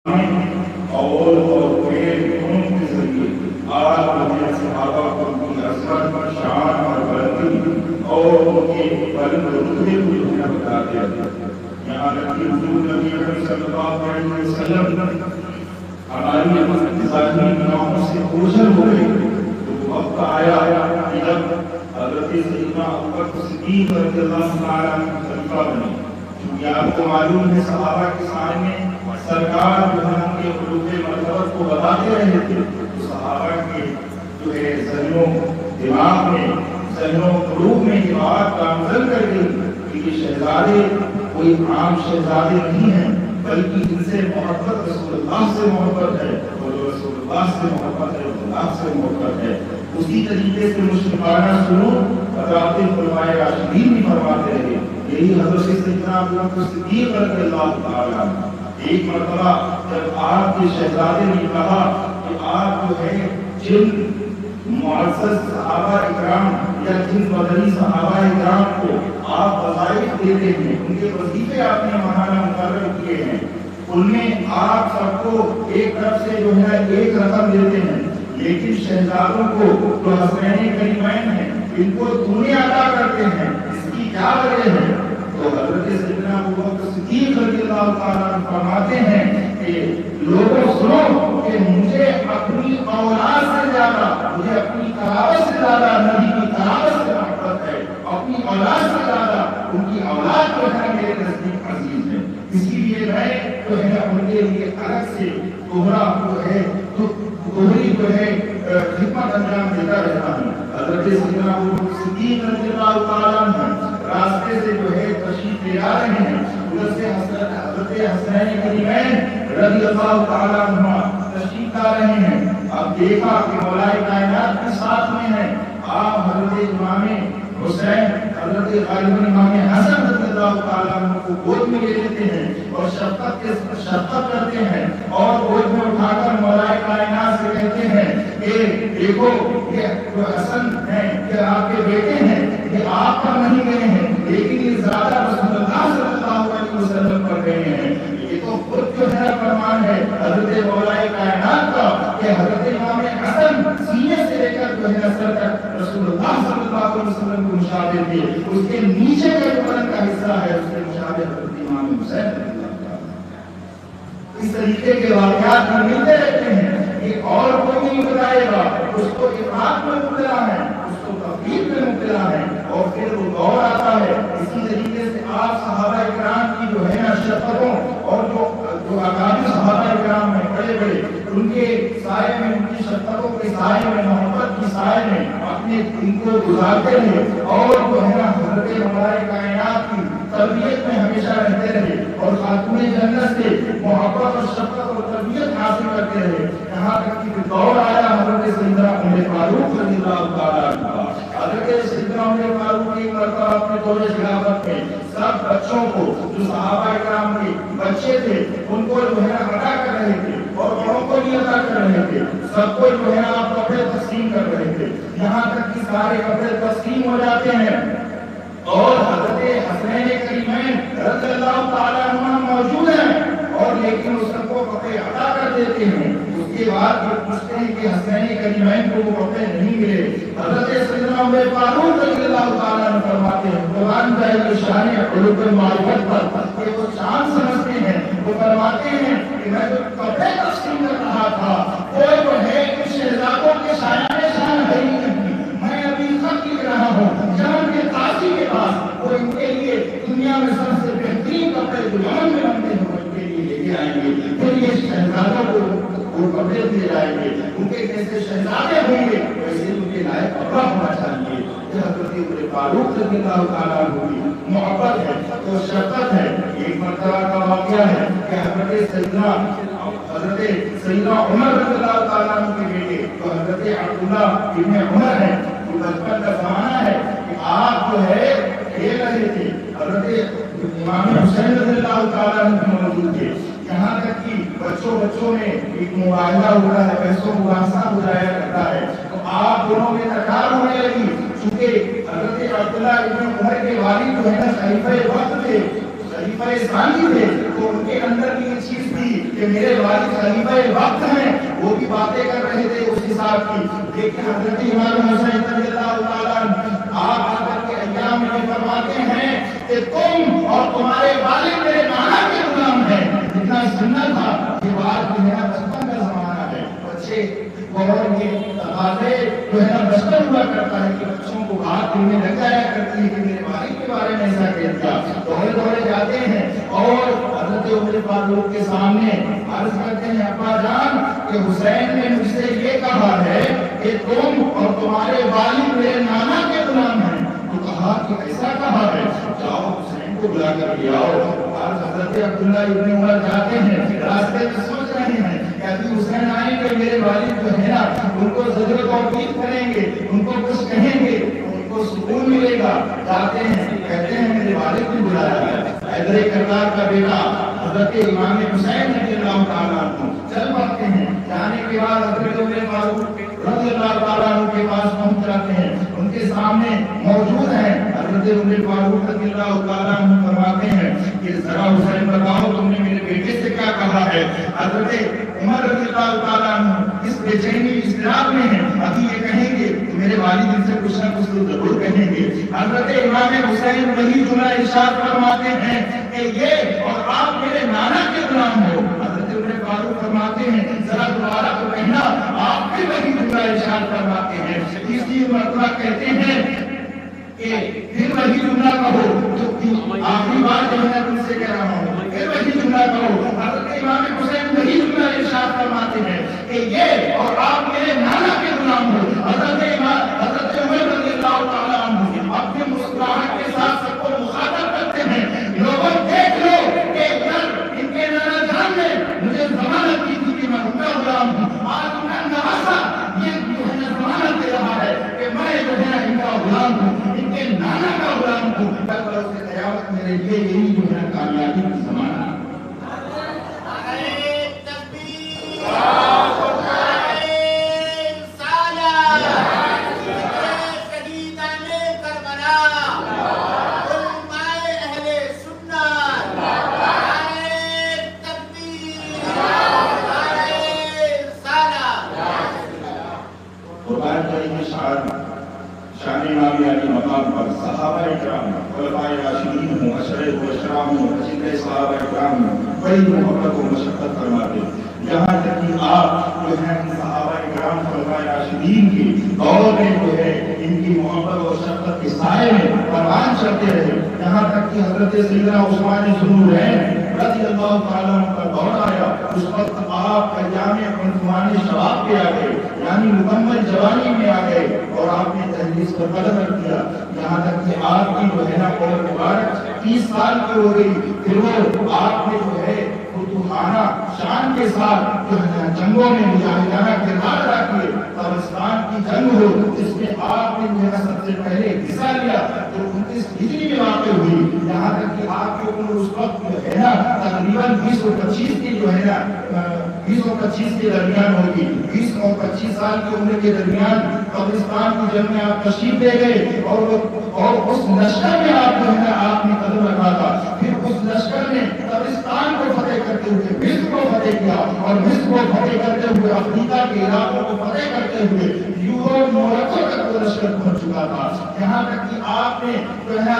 اور دونوں کے ذریعے آپ اپنے صحابہ کو ان کی عظمت، شان اور بلندی اور ان کے بلند رتبے کو جو ہے بتاتے ہیں۔ یہاں تک کہ حضور نبی اکرم صلی اللہ علیہ وسلم ہماری ظاہری گناہوں سے اوجھل ہو گئے تو وقت آیا کہ جب حضرت سیدنا ابوبکر صدیق رضی اللہ تعالیٰ عنہ خلیفہ بنے، کیونکہ آپ کو معلوم ہے صحابہ کے سامنے سرکار جو ہے ان کے قلوب مرتبت کو بتاتے رہے تھے، تو صحابہ کے جو ہے ذہنوں دماغ میں، ذہنوں قلوب میں یہ بات نازل کر گئی کہ یہ شہزادے کوئی عام شہزادے نہیں ہیں، بلکہ ان سے محبت رسول اللہ سے محبت ہے، اور جو رسول اللہ سے محبت ہے اللہ سے محبت ہے۔ اسی طریقے سے مشرکانہ سلوک حضرات خلفائے راشدین بھی فرماتے رہے۔ یہی حضرت سیدنا ابوبکر صدیق رضی اللہ تعالیٰ عنہ ایک مرتبہ جب آپ کے شہزادے نے کہا کہ آپ جو ہے جن معزز صحابہ اکرام یا جن مدنی صحابہ اکرام کو آپ وظائف دیتے ہیں، ان کے وظیفے آپ نے ماہانہ مقرر کیے ہیں، ان میں آپ سب کو ایک طرف سے جو ہے ایک رقم دیتے ہیں، لیکن شہزادوں کو جو حسنین کریمین ہیں ان کو دونے عطا کرتے ہیں، اس کی کیا وجہ ہے؟ تو حضرت سیدنا ابوبکر صدیق رضی اللہ تعالیٰ عنہ فرماتے ہیں کہ لوگوں سنو کہ مجھے اپنی اولاد سے زیادہ، مجھے اپنی قرابت سے زیادہ نبی کی قرابت سے محبت ہے، اپنی اولاد سے زیادہ ان کی اولاد جو ہے میرے نزدیک عزیز ہے، اسی لیے میں جو ہے ان کے لیے الگ سے دوہرا جو ہے دوہری جو ہے خدمت انجام دیتا رہتا ہوں۔ حضرت سیدنا ابوبکر صدیق رضی اللہ تعالیٰ عنہ راستے سے جو ہے تشریف لے آ رہے ہیں، ادھر سے حضرت حسنین کریمین رضی اللہ تعالیٰ عنہ تشریف لا رہے ہیں۔ اب دیکھا کہ مولا کائنات کے ساتھ میں ہے، آپ حضرت امام حسین، حضرت غالباً امام حسن رضی اللہ تعالیٰ عنہ کو گود میں لے لیتے ہیں اور شفقت کرتے ہیں، اور گود میں اٹھا کر مولا کائنات سے کہتے ہیں کہ دیکھو یہ جو حسن ہیں یہ آپ کے بیٹے ہیں، یہ آپ پر نہیں گئے ہیں لیکن یہ زیادہ رسول اللہ صلی اللہ علیہ وسلم پر گئے ہیں۔ یہ تو خود جو ہے فرمان ہے حضرت مولا کائنات کا کہ حضرت امام حسن سینے سے لے کر جو ہے سر تک رسول اللہ صلی اللہ علیہ وسلم کو مشابہ تھے، اس کے نیچے کا جو بدن کا حصہ ہے اس کے مشابہ حضرت امام حسین رضی اللہ تعالیٰ۔ اس طریقے کے واقعات ہم ملتے رہتے ہیں، یہ اور کوئی نہیں بتائے گا، اس کو افراط میں مبتلا ہے، اس کو تفریق میں مبتلا ہے، اور پھر وہ دور آتا ہے۔ اسی طریقے سے آپ صحابہ اکرام کی جو ہے نا شفقتوں اور جو اکابر صحابہ اکرام ہیں بڑے بڑے، ان کے سائے میں، ان کی شفقتوں کے سائے میں، محبت کی سائے میں اپنے دن کو گزارتے رہے، اور جو ہے نا حضرت مولا کائنات کی تربیت میں ہمیشہ رہتے رہے، اور خاتون جنت سے محبت اور شفقت اور تربیت حاصل کرتے رہے، یہاں تک کہ دور آیا حضرت سیدنا عمر فاروق رضی اللہ تعالیٰ عنہ۔ حضرت سیدنا عمر فاروق ایک مرتبہ اپنے دور خلافت میں سب بچوں کو جو صحابہ اکرام کے بچے تھے ان کو جو ہے عطا کر رہے تھے، اور بڑوں کو بھی عطا کر رہے تھے، سب کو جو ہے آپ کپڑے تقسیم کر رہے تھے، یہاں تک کہ سارے کپڑے تقسیم ہو جاتے ہیں اور حضرت حسنین کریمین رضی اللہ تعالیٰ عنہ موجود ہیں، اور لیکن اس کو کپڑے عطا کر دیتے ہیں۔ اس کے بعد یہ پوچھتے ہیں کہ حسنین کریمین کو وہ کپڑے نہیں ملے، حضرت سیدنا عمر فاروق رضی اللہ تعالیٰ عنہ فرماتے ہیں، قرآن کا یہ شان علوم معرفت پر کہ وہ چاند سمجھتے ہیں، وہ فرماتے ہیں کہ میں جو کپڑے تقسیم کر رہا تھا وہ جو ہے کہ شہزادوں کے شایان شان ہے ہی نہیں، میں ابھی خط لکھ رہا ہوں یمن کے قاضی کے پاس، وہ ان کے لیے دنیا میں سب سے بہترین کپڑے جو یمن میں بنتے ہیں ان کے لیے لے کے آئیں گے، پھر یہ شہزادوں کو وہ کپڑے دیے جائیں گے، ان کے جیسے شہزادے ہوں گے ویسے ان کے لائق کپڑا ہونا چاہیے۔ یہ حضرت عمر فاروق رضی اللہ تعالیٰ عنہ کی محبت ہے تو شفقت ہے۔ ایک مرتبہ کا واقعہ ہے کہ حضرت سیدنا عمر رضی اللہ تعالیٰ عنہ کے بیٹے تو حضرت عبداللہ ابن عمر ہیں، بچپن کا زمانہ ہے کہ آپ جو ہے کھیل رہے تھے، حضرت امام حسین رضی اللہ تعالیٰ عنہ موجود تھے، یہاں تک کہ بچوں میں ایک مباہلہ ہوتا ہے، پیسوں مباحثہ ہو جایا کرتا ہے، تو آپ دونوں میں تکرار ہونے لگی، چونکہ حضرت عبداللہ ابن عمر کے والد جو ہے نا خلیفہ وقت تھے، خلیفہ ثانی تھے، تو ان کے اندر بھی یہ چیز تھی کہ میرے والد خلیفہ وقت ہیں، وہ بھی باتیں کر رہے تھے اس حساب کی. لیکن حضرت امام حسین رضی اللہ تعالیٰ آپ آ کر کے ایام میں فرماتے ہیں کہ تم اور تمہارے والد میرے نانا کے غلام ہیں. اتنا سننا تھا. یہ بات جو ہے نا بچپن کا زمانہ ہے. بچے اور یہ تقاضے جو ہے نا بچپن ہوا کرتا ہے کہ بچوں کو بات دل میں لگ جایا کرتی ہے کہ میرے والد کے بارے میں ایسا کہہ دیا. دوڑے دوڑے جاتے ہیں اور حضرت عمر فاروق کے سامنے عرض کرتے ہیں ابا جان کہ حسین نے مجھ سے یہ کہا ہے کہ تم اور تمہارے والد میرے نانا کے غلام ہیں. تو کہا کہ ایسا کہا ہے، جاؤ حسین کو بلا کر لے آؤ. حضرت عبداللہ ابن عمر جاتے ہیں، راستے میں سوچ رہے ہیں کہ ابھی حسین آئیں گے، میرے والد جو ہے نا ان کو زجر و توقیف کریں گے، ان کو کچھ کہیں گے، ان کو سکون ملے گا. جاتے ہیں، کہتے ہیں میرے والد کو بلایا گیا. حیدر کرار کا بیٹا حضرت امام حسین رضی اللہ تعالیٰ عنہ چل پڑتے ہیں. جانے کے بعد حضرت عمر فاروق رضی اللہ تعالیٰ عنہ کے پاس پہنچ جاتے ہیں. ان کے سامنے موجود ہیں. حضرت عمر فاروق رضی اللہ تعالیٰ عنہ فرماتے ہیں کہ ذرا حسین بتاؤ تم نے میرے بیٹے سے کیا کہا ہے. حضرت عمر رضی اللہ تعالیٰ عنہ اس بے چینی اضطراب میں ہیں. ابھی یہ کہیں گے تو میرے والد ان سے کچھ نہ کچھ تو ضرور کہیں گے. حضرت امام حسین وہی جملہ ارشاد فرماتے ہیں کہ یہ اور آپ میرے نانا کے غلام ہو. حضرت عمر فاروق فرماتے ہیں ذرا دوبارہ تو کہنا. آپ بھی وہی جملہ ارشاد فرماتے ہیں. تیسری مرتبہ کہتے ہیں کہ پھر وہی جملہ کہو جو آخری بار جو میں تم سے کہہ رہا ہوں، پھر وہی جملہ کہو. حضرت امام حسین وہی جملہ ارشاد فرماتے ہیں کہ یہ اور آپ میرے نانا کے غلام ہو. حضرت عمر رضی اللہ تعالیٰ عنہ اپنی مسکراہٹ کے ساتھ سب کو مخاطب کرتے ہیں. لوگوں دیکھ لو کہ ان کے نانا جان نے مجھے ضمانت کی تھی کہ میں ان کا غلام ہوں. آج ان کا نواسا یہ جو ہے نا ضمانت دے رہا ہے کہ میں جو ہے ان کا غلام ہوں، ان کے نانا کا غلام ہوں. کل سے قیامت میرے لیے یہی جو ہے کامیابی کا زمانہ ہے. شان امام علی مقام پر صحابہ اکرام، خلفائے راشدین ہوں، عشرہ مبشرہ ہوں، جتنے صحابہ اکرام ہوں، بڑی محبت و مشقت فرماتے. یہاں تک کہ آپ جو ہے صحابہ اکرام خلفائے راشدین کے دور میں جو ہے ان کی محبت و مشقت کے سائے میں پروان چڑھتے رہے. یہاں تک کہ حضرت سیدنا عثمان ذوالنورین رضی اللہ تعالیٰ عنہ کا دور آیا. اس وقت آپ ایام عنفوان شباب پہ آ گئے، یعنی مکمل جوانی میں آ گئے اور آپ نے تحریس پر قدم رکھ دیا. یہاں تک کہ آپ کی جو ہے نا عمر مبارک 30 سال کی ہو گئی. پھر وہ آپ نے جو ہے فتوحانہ شان کے ساتھ جو ہے جنگوں میں مجاہدانہ کردار ادا کیے. تبرستان کی جنگ ہو جس میں آپ نے جو ہے سب سے پہلے حصہ لیا جو 29 ہجری میں واقع ہوئی. یہاں تک کہ آپ کی عمر اس وقت جو ہے نا تقریباً 20 اور 25 کی جو ہے نا 20 اور 25 کے درمیان ہوگی. 20 اور 25 سال کی عمر کے درمیان قبرستان کی جنگ میں آپ تشریف لے گئے اور اس لشکر میں آپ جو ہے نا آپ نے قدم رکھا تھا. پھر اس لشکر نے قبرستان کو فتح کرتے ہوئے مصر کو فتح کیا اور مصر کو فتح کرتے ہوئے افریقہ کے علاقوں کو فتح کرتے ہوئے یورپ مورکو تک وہ لشکر پہنچ چکا تھا. یہاں تک کہ آپ نے جو ہے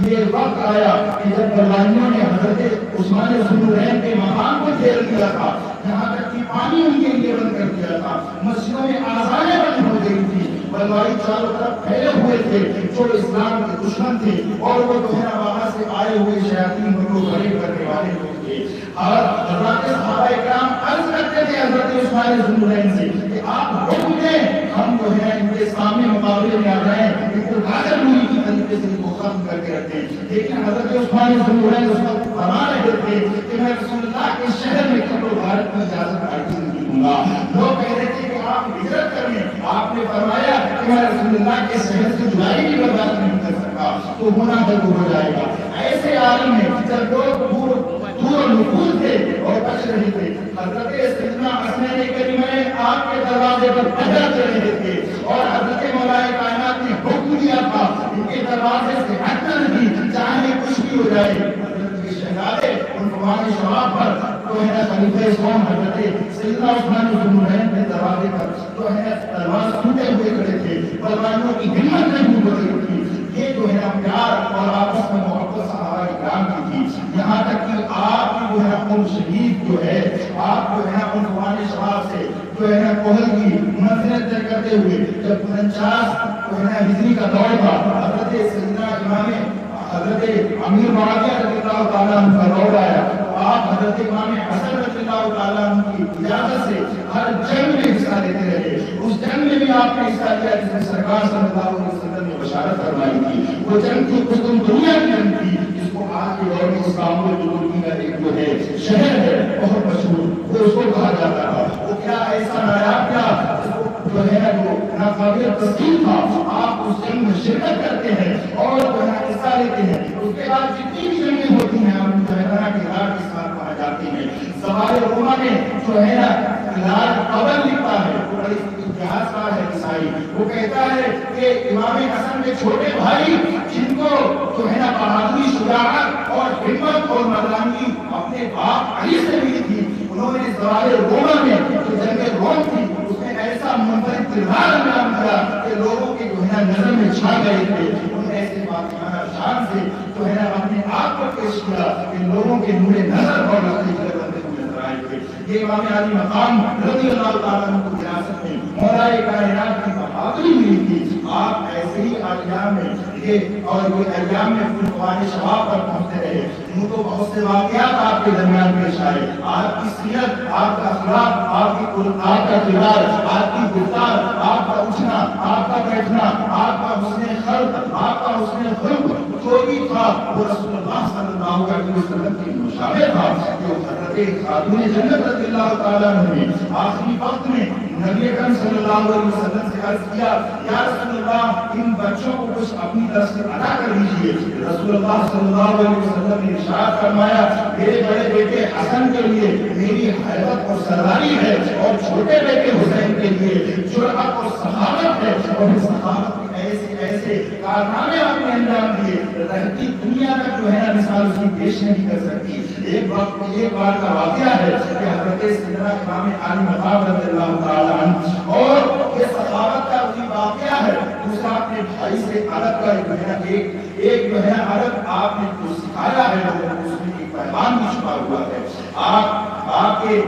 یہ وقت آیا کہ جب برطانیوں نے حضرت عثمان ذوالنورین کے مقام کو گھیر دیا تھا. یہاں تک کہ پانی ان کے لیے بند کر دیا تھا. مسجدوں میں آزانیں بند ہو گئی تھی. بلوائی چاروں طرف پھیلے ہوئے تھے جو اسلام کے دشمن تھے اور وہ جو ہے وہاں سے آئے ہوئے شیاطین کو غریب کرنے والے لوگ تھے. اور حضرات صحابہ اکرام عرض کرتے تھے حضرت عثمان ذوالنورین سے کہ آپ حکم دیں، ہم جو ہے ان کے سامنے مقابلے میں آ جائیں، ان کو غادر ہوئی کی طریقے سے ان کو ختم کر کے رکھتے ہیں. لیکن حضرت عثمان ذوالنورین اس وقت فرما رہے تھے کہ میں رسول اللہ کے شہر میں کبر غارت کی اجازت ہرگز نہیں دوں گا. لوگ کہہ رہے تھے کہ آپ ہجرت کریں. آپ نے فرمایا کہ میں رسول اللہ کے شہر سے جدائی بھی برداشت نہیں کر سکتا تو ہونا تو ہو جائے گا. ایسے عالم میں جب لوگ دور نفوذ تھے اور بچ رہے تھے، حضرت سیدنا حسین کریمہ آپ کے دروازے پر بدر چل رہے تھے اور حضرت مولا کائنات نے حکم دیا تھا ان کے دروازے سے ہٹنا نہیں، چاہے کچھ بھی ہو جائے. حضرت کے شہزادے عنفوان شباب پر جو ہے خلیفہ قوم حضرت سیدنا عثمان بن نورین کے دروازے پر جو ہے تلوار ٹوٹے ہوئے کھڑے تھے، بلوائیوں کی ہمت نہیں ہو رہی تھی۔ یہ جو ہے پیار اور آپس میں محبت صحابہ کرام کی تھی، یہاں تک کہ آپ کی جو ہے قوم شہید جو ہے، آپ جو ہے عنوان شباب سے جو ہے کوہل کی منزلت طے کرتے ہوئے جب 49 جو ہے ہجری کا دور تھا، حضرت سیدنا امام حضرت امیر معاویہ رضی اللہ تعالیٰ عنہ کا دور آیا، آپ حضرت امام حسن رضی اللہ تعالیٰ عنہ کی اجازت سے ہر جنگ میں حصہ لیتے رہے۔ اس جنگ میں بھی آپ نے حصہ لیا جس میں سرکار صلی اللہ علیہ وسلم نے بشارت فرمائی تھی۔ وہ جنگ تھی قطب دنیا کی جنگ تھی، جس کو آج کے دور میں استنبول جو ترکی کا ایک جو ہے شہر ہے بہت مشہور، وہ اس کو کہا جاتا تھا۔ وہ کیا ایسا نایاب کیا جو ہے وہ ناقابل تسلیم تھا، آپ اس جنگ میں شرکت کرتے ہیں اور جو ہے حصہ لیتے ہیں۔ اس کے بعد جتنی بھی جنگیں ہوتی ہیں ہم جو ہے نا کردار کے ساتھ وہاں جاتی ہیں۔ زوال روما میں جو ہے نا لال قبر لکھتا ہے، وہ بڑی اتہاس کار ہے عیسائی، وہ کہتا ہے کہ امام حسن کے چھوٹے بھائی جن کو جو ہے نا بہادری، شجاعت اور ہمت اور مردانگی اپنے باپ علی سے ملی تھی، انہوں نے زوال روما میں جو جنگ روم تھی اس میں ایسا منفرد کردار انجام دیا کہ لوگوں کے جو ہے نا نظر میں چھا گئے تھے۔ انہوں نے ایسے فاتحانہ شان سے جو ہے نا اپنے آپ کو پیش کیا کہ لوگوں کے نور نظر اور رکھتے ہوئے بندے کو نظر آئے تھے۔ یہ امام علی مقام رضی اللہ تعالیٰ عنہ کو وراثت میں مولا کائنات کی بہادری ملی تھی۔ آپ ایسے ہی ایام میں اور یہ ایام میں عنوان شباب پر پہنچتے رہے، یوں تو بہت سے واقعات آپ کے درمیان پیش آئے۔ آپ کی سیرت، آپ کا اخلاق، آپ کا کردار، آپ کی گفتار، آپ کا اٹھنا، آپ کا بیٹھنا، آپ کا حسن خلق، آپ کا حسن خلق جو بھی تھا وہ رسول اللہ صلی اللہ علیہ وسلم کی مشابہ تھا۔ جو حضرت خاتون جنت رضی اللہ تعالیٰ عنہ نے آخری وقت میں نبی اکرم صلی اللہ علیہ وسلم سے عرض کیا، یا رسول اللہ ان بچوں کو کچھ اپنی طرف سے عطا کر دیجیے۔ رسول اللہ صلی اللہ علیہ وسلم نے ارشاد فرمایا، میرے بڑے بیٹے حسن کے لیے میری حیبت اور سرداری ہے، اور چھوٹے بیٹے حسین کے لیے جرأت اور سخاوت ہے، اور اس سخاوت کے ایسے ایسے کارنامے آپ نے انجام دیے رہتی دنیا تک جو ہے نا مثال اس کی پیش نہیں کر سکتی۔ ایک بار کا واقعہ ہے کہ حضرت سیدنا امام علی مقام رضی اللہ تعالیٰ عنہ، اور یہ سخاوت کا وہی واقعہ ہے۔ دوسرا اپنے بھائی سے ادب کا ایک جو ہے ادب آپ نے جو سکھایا ہے اس میں ایک پیغام بھی چھپا ہوا ہے۔ آپ کے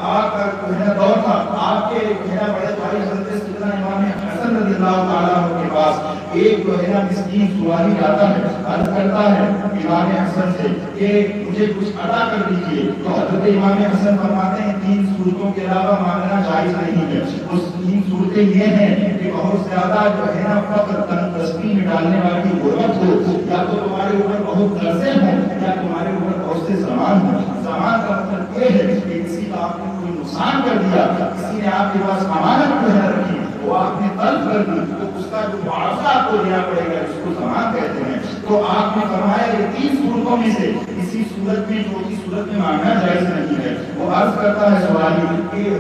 کا جو ہے دور تھا، آپ کے جو ہے بڑے بھائی حضرت سیدنا امام حسن رضی اللہ تعالیٰ عنہ کے پاس ایک جو ہے نا مسکین سوالی آتا ہے، عرض کرتا ہے امام حسن سے کہ مجھے کچھ عطا کر دیجیے۔ تو حضرت امام حسن فرماتے ہیں 3 صورتوں کے علاوہ مانگنا جائز نہیں ہے۔ اس 3 صورتیں یہ ہیں کہ بہت زیادہ جو ہے نا فقر تنگدستی میں ڈالنے والی غربت ہو، یا تو تمہارے اوپر بہت قرضے ہوں، یا تمہارے اوپر بہت سے زمان ہوں۔ زمان کا مطلب یہ ہے کہ کسی کا آپ نے کوئی نقصان کر دیا، کسی نے آپ کے پاس امانت جو ہے رکھی وہ آپ نے طلب کر دی، تو اس کا جو معاوضہ آپ کو دینا پڑے گا اس کو زمان کہتے ہیں۔ تو آپ نے فرمایا کہ 3 صورتوں میں سے کسی صورت میں چوتھی صورت میں مانگنا جائز نہیں ہے۔ وہ عرض کرتا ہے سوالی کہ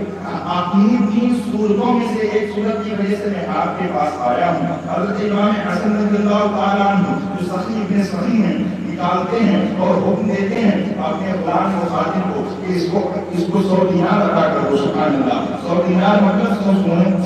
آپ 3 صورتوں میں سے ایک صورت کی وجہ سے میں آپ کے پاس آیا ہوں۔ حضرت امام حسن رضی اللہ تعالیٰ عنہ جو سخی ابن سخی ہیں نکالتے ہیں اور حکم دیتے ہیں اپنے غلام و خادم کو کہ اس کو 100 دینار عطا کرو۔ سبحان اللہ، 100 دینار مطلب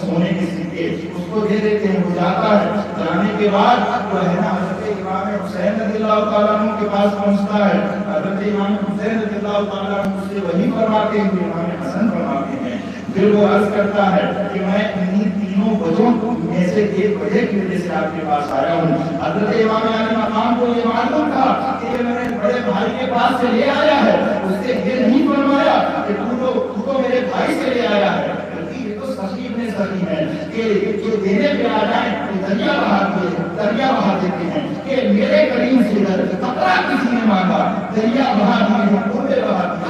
سونے کے سکے، اس کو دے دیتے ہیں۔ وہ جاتا ہے، جانے کے بعد جو ہے نا حضرت امام حسین رضی اللہ تعالیٰ عنہ کے پاس پہنچتا ہے۔ حضرت امام حسین رضی اللہ تعالیٰ عنہ سے وہی فرماتے ہیں جو امام حسن فرماتے ہیں۔ پھر وہ عرض کرتا ہے کہ میں انہی تینوں وجہوں میں سے ایک وجہ کی وجہ سے آپ کے پاس آیا ہوں۔ حضرت امام علی مقام کو یہ معلوم تھا کہ یہ میں نے بڑے بھائی کے پاس سے لے آیا ہے، اس سے یہ نہیں فرمایا کہ تو میرے بھائی سے لے آیا ہے، بلکہ یہ تو سخی ابن سخی ہے کہ جو دینے پہ آ جائیں تو دریا بہا دیتے ہیں کہ میرے کریم سے قطرہ کسی نے مانگا دریا بہا دیے، پورے بہا دیے۔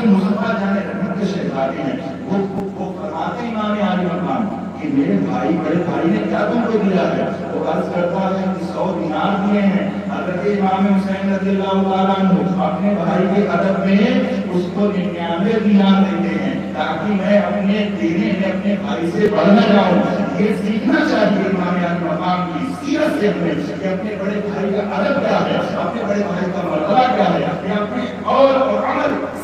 مصطفیٰ جانے رحمت کے شہزادے ہیں، وہ فرماتے ہیں امام علی مقام کہ میرے بڑے بھائی نے کیا تم کو دیا ہے؟ وہ عرض کرتا ہے کہ 100 دینار دیے ہیں۔ حضرت امام حسین رضی اللہ تعالیٰ عنہ اپنے بھائی کے ادب میں اس کو 99 دینار دیتے ہیں تاکہ میں اپنے دینے میں اپنے بھائی سے بڑھ نہ جاؤں۔ یہ سیکھنا چاہیے امام علی مقام کی سیرت سے ہمیں کہ اپنے بڑے بھائی کا ادب کیا ہے، اپنے بڑے بھائی کا مرتبہ کیا ہے، اپنے اور عمل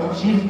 25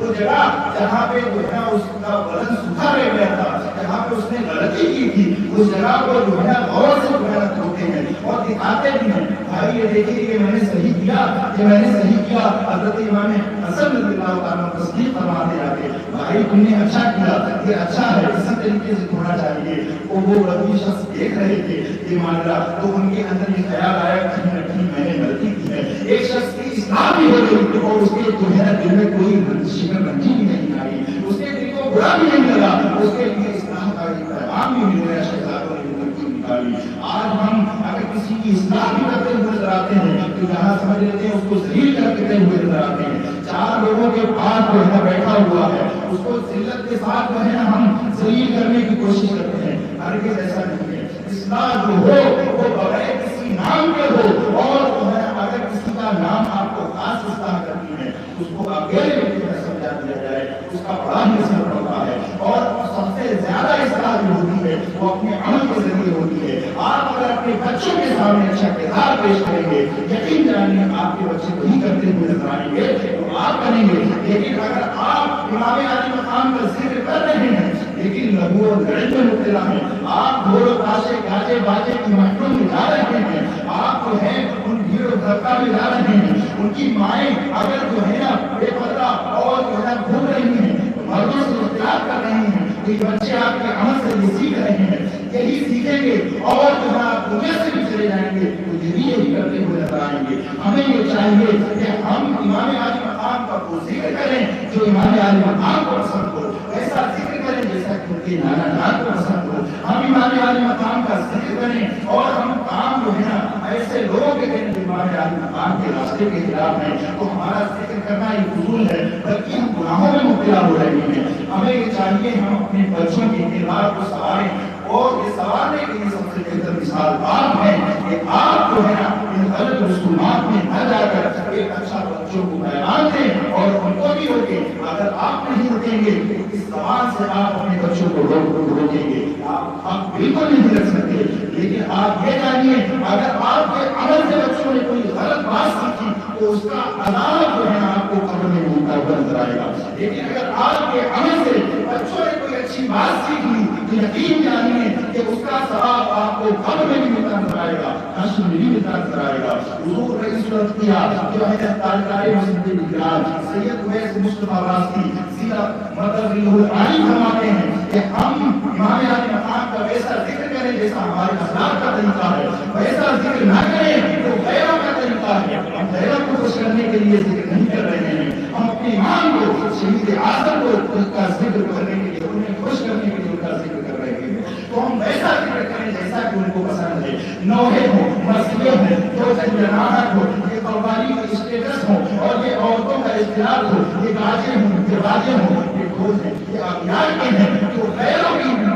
وہ جگہ جہاں پہ جو ہے اس کا بدن سوکھا رہ گیا تھا، جہاں پہ اس نے غلطی کی تھی، اس جگہ کو جو ہے غور سے جو ہے دھوتے ہیں اور دکھاتے بھی ہیں، بھائی یہ دیکھیے کہ میں نے صحیح کیا، کہ میں نے صحیح کیا۔ حضرت امام حسن رضی اللہ تعالیٰ تصدیق فرماتے آتے، بھائی تم نے اچھا کیا، یہ اچھا ہے، اسی طریقے سے ہونا چاہیے۔ وہ ربی شخص دیکھ رہے تھے یہ معاملہ، تو ان کے اندر یہ خیال آیا کہ میں نے غلطی کی ہے۔ ایک شخص کی اصلاح بھی ہو گئی اور اس کے جو ہے دل میں کوئی شکر رنجی بھی نہیں آئی، اس کے دل کو برا بھی نہیں لگا، اس کے لیے اصلاح کا ایک پیغام بھی مل گیا۔ شہزادوں نے ترکیب نکالی۔ آج ہم اگر کسی کی اصلاح بھی کرتے ہوئے نظر آتے ہیں تو یہاں سمجھ لیتے ہیں اس کو ذلیل کرتے ہوئے نظر آتے ہیں۔ چار لوگوں کے پاس جو ہے بیٹھا ہوا ہے، اس کو ذلت کے ساتھ جو ہے ہم ذلیل کرنے کی کوشش کرتے ہیں، ہرگز ایسا نہیں ہے۔ اصلاح جو ہو وہ بغیر کسی نام کے ہو، اور جو ہے اگر کسی کا نام آپ کو خاص اصلاح کرنی ہے اس کو اکیلے میں سمجھا دیا جائے، اس کا بڑا ہی اثر پڑتا ہے۔ اور سب سے زیادہ اصلاح جو ہوتی ہے وہ اپنے عمل کے ذریعے ہوتی ہے۔ آپ اگر اپنے بچوں کے سامنے اچھا کردار پیش کریں گے، یقین جانیے آپ کے بچے وہی کرتے ہوئے نظر آئیں گے تو آپ کریں گے۔ لیکن اگر آپ امام عالی مقام کا ذکر کر رہے ہیں لیکن لہو اور گڑھ میں مبتلا ہیں، آپ ڈھول و تاشے گاجے باجے کی محفلوں میں جا رہے ہیں، آپ جو ہے ان بھیڑ و دھکا میں جا رہے ہیں، ان کی مائیں اگر جو ہے نا بے پردہ اور جو ہے گھوم رہی ہیں، مردوں سے اختیار کر رہے ہیں، تو یہ بچے آپ کے عمل سے یہ سیکھ رہے ہیں، یہی سیکھیں گے اور جو ہے آپ دنیا سے بھی چلے جائیں گے تو یہ بھی یہی کرتے ہوئے نظر آئیں گے۔ ہمیں یہ چاہیے کہ ہم امام عالی مقام کا وہ ذکر کریں جو امام عالی مقام کو پسند ہو، ایسا ذکر کریں جیسا کہ ان کے نانا جان کو پسند ہو۔ ہم امام عالی مقام کا ذکر کریں اور ہم کام جو ہے نا ایسے لوگوں کے کریں جو امام عالی مقام کے راستے کے خلاف ہیں، تو ہمارا ذکر کرنا یہ فضول ہے، بلکہ ہم گناہوں میں مبتلا ہو رہے ہیں۔ ہمیں یہ چاہیے ہم اپنے بچوں کے کردار کو سنواریں، اور یہ سنوارنے کے لیے سب سے بہتر مثال آپ ہیں کہ آپ جو ہے نا ان غلط رسومات میں نہ جا کر ایک اچھا بچوں کو پیغام دیں اور ان کو بھی روکیں۔ اگر آپ نہیں روکیں گے اس زبان سے آپ اپنے بچوں کو روکیں گے، آپ بالکل نہیں رکھ سکتے۔ لیکن آپ یہ جانیے اگر آپ کے عمل سے بچوں نے کوئی غلط بات سیکھی تو اس کا عذاب جو ہے نا آپ کو قبر میں ملتا ہوا نظر آئے گا۔ لیکن اگر آپ کے عمل سے بچوں نے کوئی اچھی بات سیکھ لی تو یقین جانیے کہ اس کا ثواب آپ کو قبر میں بھی ملتا نظر آئے گا، حشر میں بھی ملتا نظر آئے گا۔ حضور رئیس الانبیاء جو ہے تاجدار مسجد بلال سید اویس مصطفیٰ رازی ضلع مدد عالی فرماتے ہیں کہ ہم امام عالی مقام کا ویسا ذکر کریں جیسا ہمارے اسلاف کا طریقہ ہے، ویسا ذکر نہ کریں تو غیروں کا طریقہ ہے۔ ہم غیروں کو خوش کرنے کے لیے ذکر نہیں کر رہے ہیں، ہم اپنے امام کو شہید اعظم کو کا ذکر کرنے کے لیے، انہیں خوش کرنے کے لیے ان کا ذکر کر رہے ہیں۔ تو ہم ویسا ذکر کریں جیسا کہ ان کو پسند ہے، نوحے ہو، مسئلے ہو، جو جناحت ہو، یہ قوالی کا اسٹیٹس ہو اور یہ عورتوں کا اختیار ہو، یہ گاجے ہوں، یہ باجے ہوں، یہ ڈھول ہیں، یہ اغیار کے ہیں، جو غیروں کے ہیں،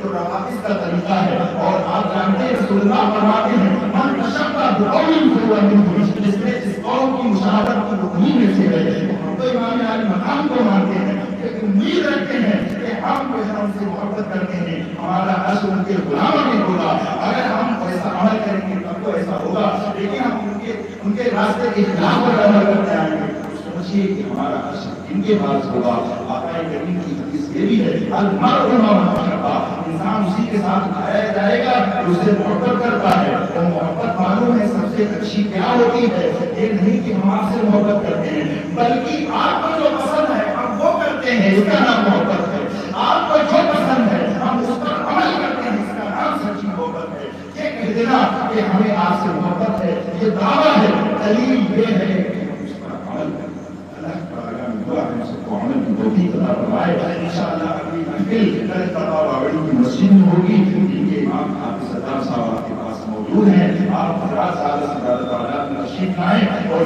جو روافظ کا طریقہ ہے۔ اور آپ جانتے ہیں رسول اللہ فرماتے ہیں من تشبہ بقوم فہو منہم، جس نے جس قوم کی مشابہت کی وہ انہی میں سے ہے۔ ہم تو امام عالی مقام کو مانتے ہیں، لیکن امید رکھتے ہیں کہ ہم جو ہے ان سے محبت کرتے ہیں، ہمارا حشر ان کے غلاموں میں ہوگا۔ اگر ہم ایسا عمل کریں گے تب تو ایسا ہوگا، لیکن ہم ان کے راستے کے خلاف عمل کرتے آئیں گے تو سمجھیے کہ ہمارا حشر ان کے پاس ہوگا۔ آقا کریم کی حدیث یہ بھی ہے المرء مع من احب، انسان اسی کے ساتھ کھایا جائے گا جو اسے محبت کرتا ہے۔ اور محبت معلوم ہے سب سے اچھی کیا ہوتی ہے، یہ نہیں کہ ہم آپ سے محبت کرتے ہیں بلکہ آپ کو جو پسند ہے ہم وہ کرتے ہیں، اس کا نام محبت ہے۔ آپ کو جو پسند ہے ہم اس پر عمل کرتے ہیں، اس کا نام سچی محبت ہے۔ یہ کہہ دینا کہ ہمیں آپ سے محبت ہے یہ دعویٰ ہے، دلیل یہ ہے کہ ہم اس پر عمل کریں۔ اللہ تعالیٰ ہم سب کو عمل کی توفیق عطا فرمائے۔ انشاءاللہ اگلی محفل باوڑی کی مسجد میں ہوگی، جن کے امام حافظ ستار صاحب آپ کے پاس موجود ہیں۔ آپ حضرات زیادہ سے زیادہ تعداد میں تشریف لائیں اور